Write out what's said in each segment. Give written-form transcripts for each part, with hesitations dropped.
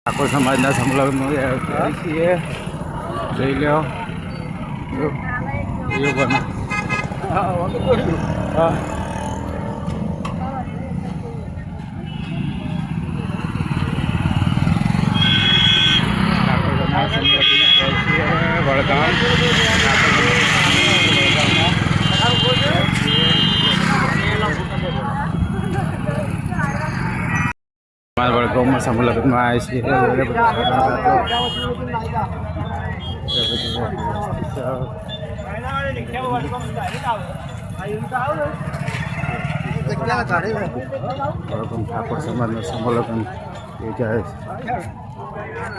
ઠાકોર સમાજના સંલગ્ન છીએ જોઈ લો વડગામ વડગામમાં સંલગ્નમાં આવે છે ઠાકોર સમાજનું સંલગ્ન યોજાય છે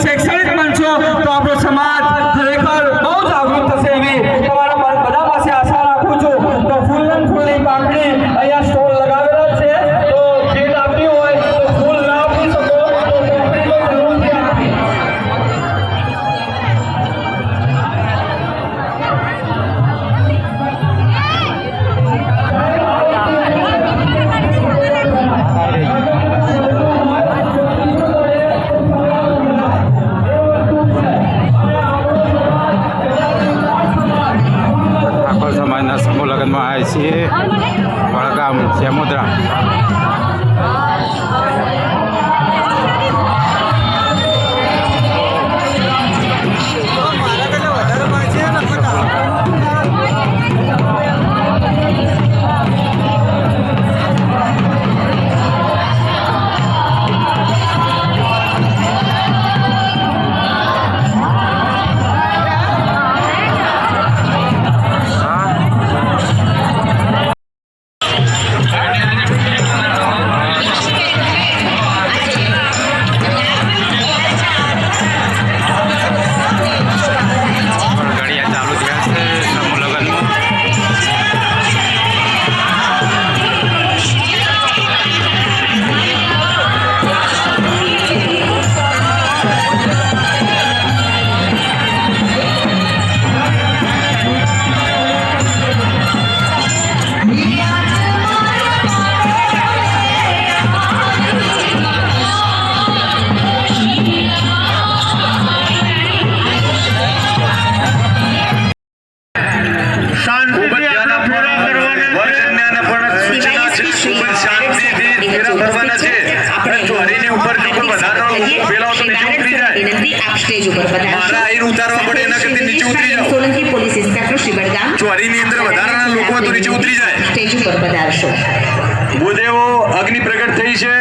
શૈક્ષણિક મંચો તો આપણો સમાજ ખરેખર બહુ જાગૃત થશે એવી તમારા બધા પાસે આશા રાખું છું. તો ફૂલની પાંખડી અહીંયા સ્ટોલ લગાવેલા છે, તો જે આપવી હોય તો ફૂલ ના આપી શકો તો પાંખડી જરૂરથી આપી. સમાજના સમૂહ લગ્નમાં આવે છીએ વડગામ સેમોદરા ભૂદેવો અગ્નિ પ્રગટ થઈ છે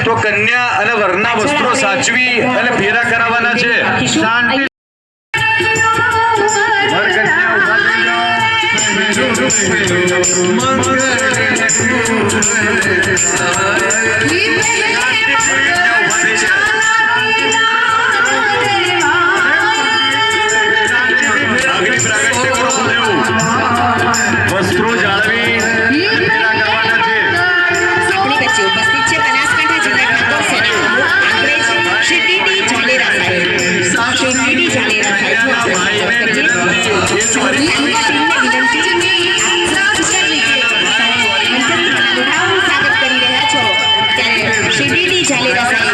તો કન્યા અને વરના વસ્ત્રો સાચવી અને ફેરા કરાવવાના છે. શાંતિ વસ્ત્રો જાળવી શિરડી ઝાલેરા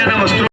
કન્યાના વસ્ત્રો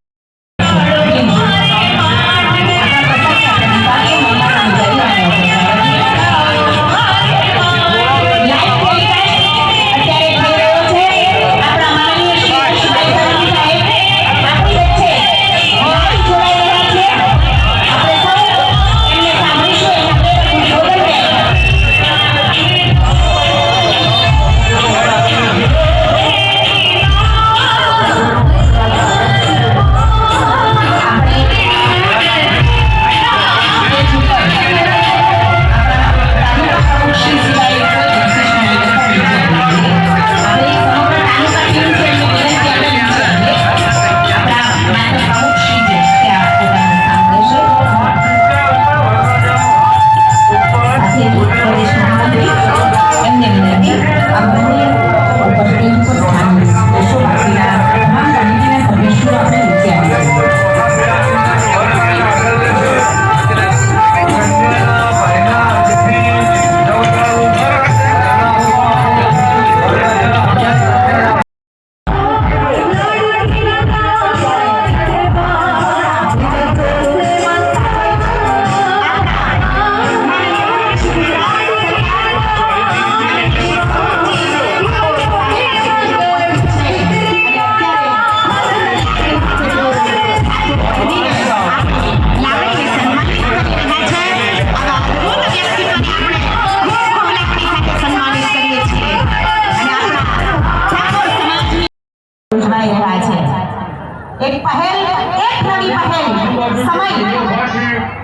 એક પહેલ, એક નવી પહેલ સમય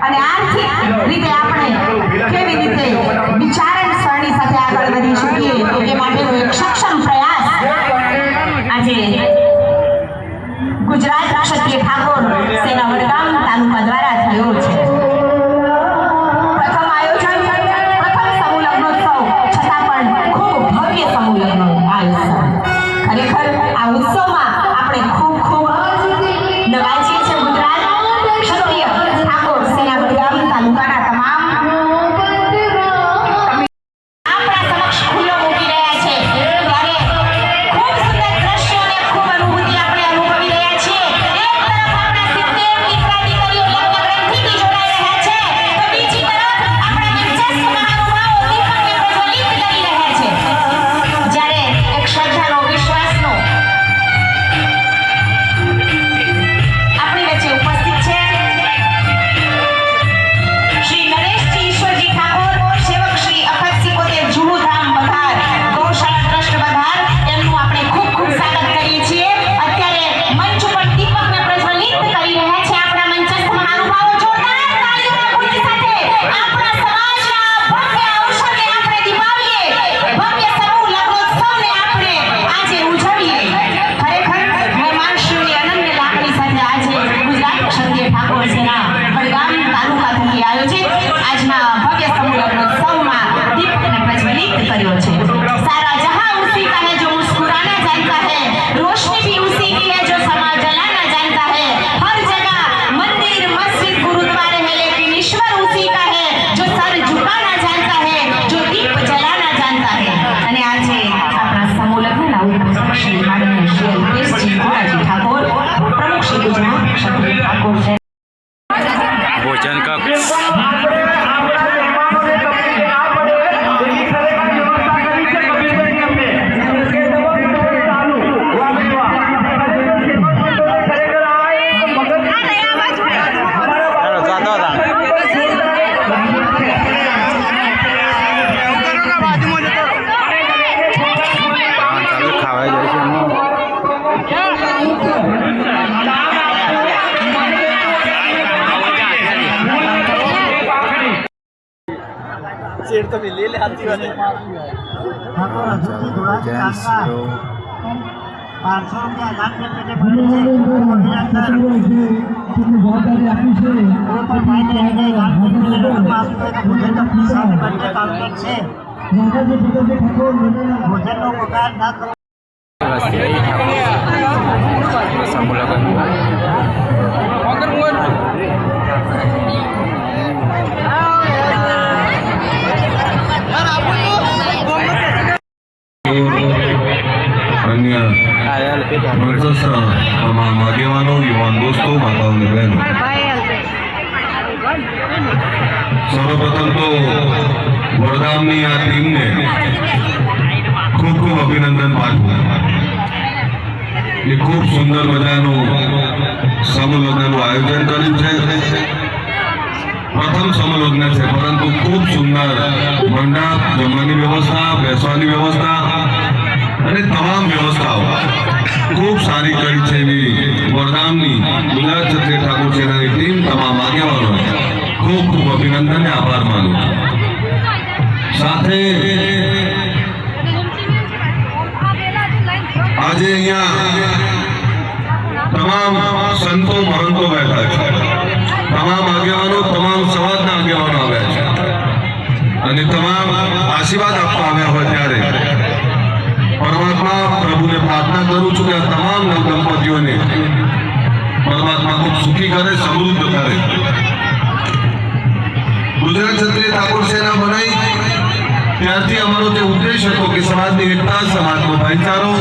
અને આર્થિક રીતે આપણે કેવી રીતે વિચારણ સરણી સાથે આગળ વધી શકીએ તો તે માટેનો એક સક્ષમ પ્રયાસ આજે ગુજરાત ક્ષત્રિય ઠાકોર સેના વડગામ તાલુકા દ્વારા થયો છે. પ્રથમ આયોજન, પ્રથમ સમૂહ લગ્નોત્સવ છતાં પણ ખૂબ ભવ્ય સમૂહ લગ્ન આયોજન. ખરેખર આ ઉત્સવમાં આપણે ખૂબ ખૂબ નવાજીએ છે. ગુજરાત ક્ષત્રિય ઠાકોર સેના વડગામ તાલુકાના તમામ આપણા સમક્ષ ખુલ્લો મૂકી રહ્યા છે ત્યારે ખૂબ સુંદર દ્રશ્યો અને ખૂબ અનુભૂતિ આપણે અનુભવી રહ્યા છીએ. એક તરફ આપણા 70 દીકરા દીકરીઓ લગ્નગ્રંથિથી જોડાઈ રહ્યા છે તો બીજી તરફ આપણા મંચસ્થ મહાનુભાવો દીપકને પ્રજ્વલિત કરી રહ્યા છે. જ્યારે એક શ્રદ્ધાનો, વિશ્વાસનો આપણી વચ્ચે ઉપસ્થિત છે શ્રી નરેશજી ઈશ્વરજી ઠાકોર, સેવક શ્રી અખતસિંહ પોતે જુહુધામ બધાર, ગૌશાળા ટ્રસ્ટ બધાર. એમનું આપણે ખૂબ ખૂબ સ્વાગત કરીએ છીએ. અત્યારે મંચ ઉપર દીપકને પ્રજ્વલિત કરી રહ્યા છે આપણા મંચસ્થ મહાનુભાવો. જોરદાર તાળીઓના ગુંજ સાથે આપણા સમાજના ભવ્ય અવસરને આપણે દિપાવીએ, ભવ્ય સમૂહ લગ્નોત્સવને આપણે આજે ઉજવીએ. ખરેખર મહેમાનશ્રીઓની અનન્ય લાગણી સાથે આજે ગુજરાત ક્ષત્રિય ઠાકોર સેના વડગામ તાલુકા થકી આયોજિત આજના ભવ્ય સમૂહ લગ્નોત્સવમાં દીપકને પ્રજ્વલિત કર્યો છે. सारा जहां उसी का है जो मुस्कुराना जानता है, रोशनी भी उसी की है जो समा जलाना जानता है. हर जगह मंदिर, मस्जिद, गुरुद्वारे है लेकिन ईश्वर उसी का है जो सर झुकाना जानता है, जो दीप जलाना जानता है. અને આજે આપણા સમૂહ લગ્નના ઉપસ્થિત શ્રી માનનીય શ્રી અલ્પેશજી ભોળાજી ઠાકોર, પ્રમુખ શ્રી ગુજરાત ક્ષત્રિય ઠાકોર છે. भोजन का ખાવા જાય છે शेर तो ले ले हाथी वाले ठाकुर हजूरी घोड़ा के काका 500 रुपया दान करने के पड़े थे महिला सर जवाबदारी आपकी છે वो पर मायने है दान करने के पास में भोजन का पैसा करके काम करছে રાજાજી ભગતજી ઠાકોર ભોજનનો પગાર ના કરો. સમૂહ લગ્ન અન્ય વર્ષસ્થ તમામ આગેવાનો, યુવાન દોસ્તો, માતાઓ અને બહેનો, સર્વપ્રથમ તો વડગામની આ ટીમને ખૂબ ખૂબ અભિનંદન પાઠવું. એ ખૂબ સુંદર મજાનું સમૂહલગ્નનું આયોજન કર્યું છે. પ્રથમ સમૂહલગ્ન છે, પરંતુ ખૂબ સુંદર મંડપ, જમવાની વ્યવસ્થા, બેસવાની વ્યવસ્થા અને તમામ વ્યવસ્થાઓ ખૂબ સારી કરી છે. એવી વડગામની ગુજરાત ક્ષત્રિય ઠાકોર સેનાની ટીમ, તમામ આગેવાનો ખૂબ ખૂબ અભિનંદન અને આભાર માનું છું. સાથે આજે અહીંયા તમામ સંતો મહંતો બેઠા છે, તમામ આગેવાનો, તમામ સમાજના આગેવાનો આવ્યા છે અને તમામ આશીર્વાદ આપવા આવ્યા હોય ત્યારે પરમાત્મા પ્રભુને પ્રાર્થના કરું છું કે આ તમામ નવદંપતીઓને પરમાત્મા ખૂબ સુખી કરે, સમૃદ્ધ કરે. ગુજરાત ક્ષત્રિય ઠાકોર સેના બનાવી ત્યારથી અમારો જે ઉદ્દેશ હતો કે સમાજની એકતા, સમાજનો ભાઈચારો,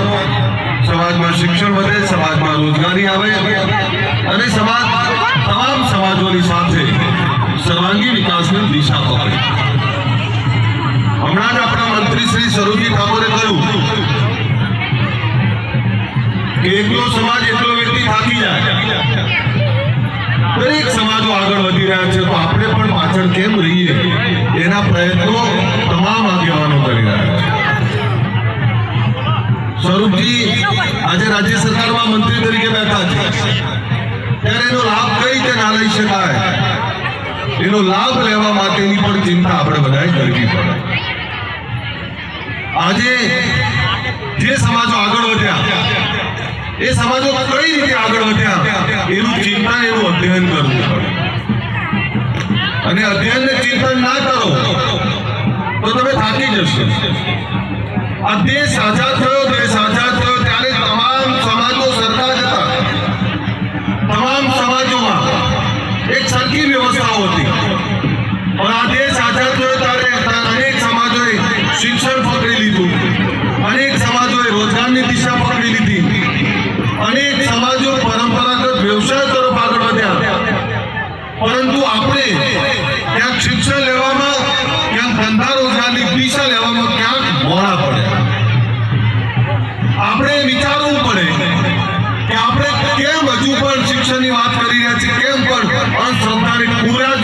સમાજમાં શિક્ષણ વધે, સમાજમાં રોજગારી આવે અને સમાજ તમામ સમાજોની સાથે સર્વાંગી વિકાસની દિશા પકડે. હમણાં જ આપણા મંત્રી શ્રી સરોજી ઠાકોરે કહ્યું કે એકલો સમાજ, એકલો વ્યક્તિ થાકી જાય. દરેક સમાજો આગળ વધી રહ્યા છે, તો આપણે પણ પાછળ કેમ રહીએ એના પ્રયત્નો તમામ આગેવાનો કરી રહ્યા છે. સ્વરૂપજી આજે રાજ્ય સરકારમાં મંત્રી તરીકે બેઠા છે, ત્યારે એનો લાભ કઈ રીતે ના લઈ શકાય, એનો લાભ લેવા માટેની પણ ચિંતા આપણે બધાએ કરવી પડે. આજે જે સમાજો આગળ વધ્યા, એ સમાજો કઈ રીતે આગળ વધ્યા એનું ચિંતન, એનું અધ્યયન કરવું પડે. અને અધ્યયન ને ચિંતન ના કરો તો તમે થાકી જશો. આ દેશ આઝાદ થયો ત્યારે તમામ સમાજો સરકાર હતા, તમામ સમાજોમાં એક સરખી વ્યવસ્થાઓ હતી. પણ આ દેશ આઝાદ થયો ત્યારે અનેક સમાજોએ શિક્ષણ પકડી લીધું, અનેક સમાજોએ રોજગારની દિશા પકડી લીધી, અનેક સમાજો પરંપરાગત વ્યવસાય તરફ આગળ વધ્યા. પરંતુ આપણે ક્યાંક શિક્ષણ લેવામાં, ક્યાંક ધંધા રોજગારની દિશા લેવામાં ક્યાંક મોડા પડ્યા. આપણે વિચારવું પડે કે આપણે કેમ હજુ પણ શિક્ષણની વાત કરી રહ્યા છીએ, કેમ પણ અંધશ્રદ્ધાને પૂરા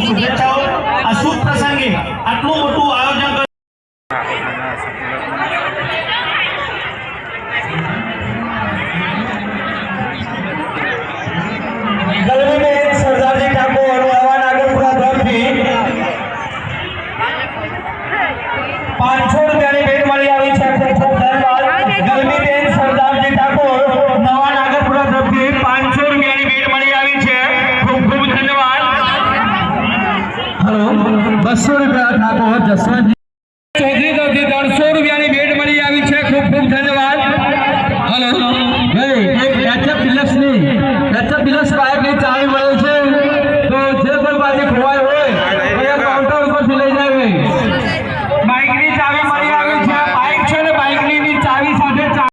શુભેચ્છાઓ. આ શુભ પ્રસંગે આટલું મોટું આયોજન ગલવીબેન સરદારજી ઠાકોર નવા નાગરપુરા તરફથી 500 રૂપિયાની ભેટ મળી આવી છે. ખૂબ ખૂબ ધન્યવાદ. ગલવીબેન સરદારજી ઠાકોર નવા નાગરપુરા તરફથી 500 રૂપિયાની ભેટ મળી આવી છે. ખૂબ ખૂબ ધન્યવાદ. હલો 200 રૂપિયા ઠાકોર જસવંત ચૌધરી તરફથી 300 રૂપિયાની ભેટ મળી આવી છે. ખૂબ ખૂબ ધન્યવાદ. હલો ભાઈ એક એચએફ ડિલક્સની પાઇપની ચાવી મળે